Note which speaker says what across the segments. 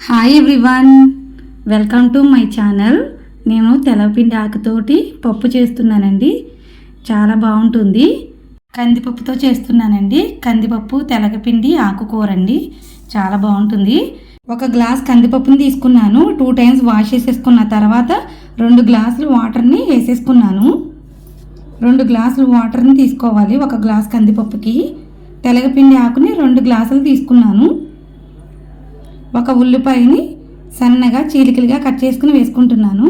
Speaker 1: Hi everyone, welcome to my channel. నేను తెలవపిండి ఆకుతోటి పప్పు చేస్తున్నానండి. చాలా బాగుంటుంది. కందిపప్పుతో చేస్తున్నానండి. కందిపప్పు తెలగపిండి ఆకుకూర అండి. చాలా బాగుంటుంది. ఒక గ్లాస్ కందిపప్పుని తీసుకున్నాను. 2 times వాష్ చేసేసుకున్న తర్వాత 2 గ్లాసులు వాటర్ని వేసేసుకున్నాను. 2 గ్లాసులు వాటర్ని తీసుకోవాలి ఒక గ్లాస్ కందిపప్పుకి. తెలగపిండి ఆకుని 2 గ్లాసులు తీసుకున్నాను. ఒక ఉల్లిపాయని సన్నగా చీలికలుగా కట్ చేసుకుని వేసుకుంటున్నాను.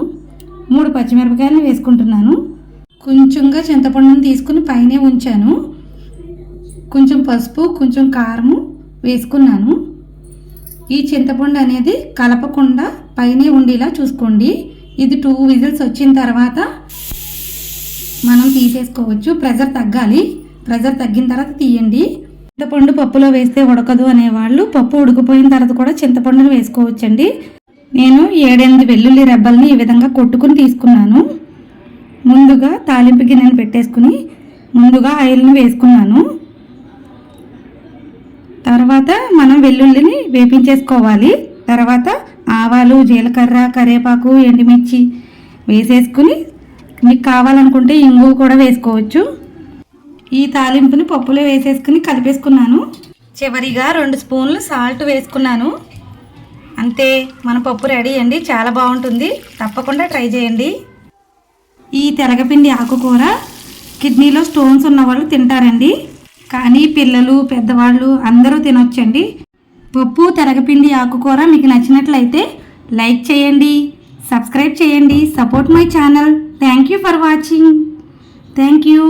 Speaker 1: 3 పచ్చిమిరపకాయలను వేసుకుంటున్నాను. కొంచెంగా చింతపండుని తీసుకుని పైనే ఉంచాను. కొంచెం పసుపు, కొంచెం కారము వేసుకున్నాను. ఈ చింతపండు అనేది కలపకుండా పైనే ఉండేలా చూసుకోండి. ఇది 2 విజిల్స్ వచ్చిన తర్వాత మనం తీసేసుకోవచ్చు. ప్రెజర్ తగ్గాలి. ప్రెజర్ తగ్గిన తర్వాత తీయండి. చింతపండు పప్పులో వేస్తే ఉడకదు అనేవాళ్ళు పప్పు ఉడికిపోయిన తర్వాత కూడా చింతపండుని వేసుకోవచ్చండి. నేను 7-8 వెల్లుల్లి రెబ్బల్ని ఈ విధంగా కొట్టుకుని తీసుకున్నాను. ముందుగా తాలింపు గిన్నెను పెట్టేసుకుని ముందుగా ఆయిల్ని వేసుకున్నాను. తర్వాత మనం వెల్లుల్లిని వేపించేసుకోవాలి. తర్వాత ఆవాలు, జీలకర్ర, కరివేపాకు, ఎండుమిర్చి వేసేసుకుని మీకు కావాలనుకుంటే ఇంగువ కూడా వేసుకోవచ్చు. ఈ తాలింపుని పప్పులో వేసేసుకుని కలిపేసుకున్నాను. చివరిగా 2 స్పూన్లు సాల్ట్ వేసుకున్నాను. అంతే, మన పప్పు రెడీ అండి. చాలా బాగుంటుంది. తప్పకుండా ట్రై చేయండి. ఈ తెలగపిండి ఆకుకూర కిడ్నీలో స్టోన్స్ ఉన్న వాళ్ళు తింటారండి. కానీ పిల్లలు, పెద్దవాళ్ళు అందరూ తినొచ్చండి. పప్పు తెలగపిండి ఆకుకూర మీకు నచ్చినట్లయితే లైక్ చేయండి, సబ్స్క్రైబ్ చేయండి. Support my channel. Thank you for watching. Thank you.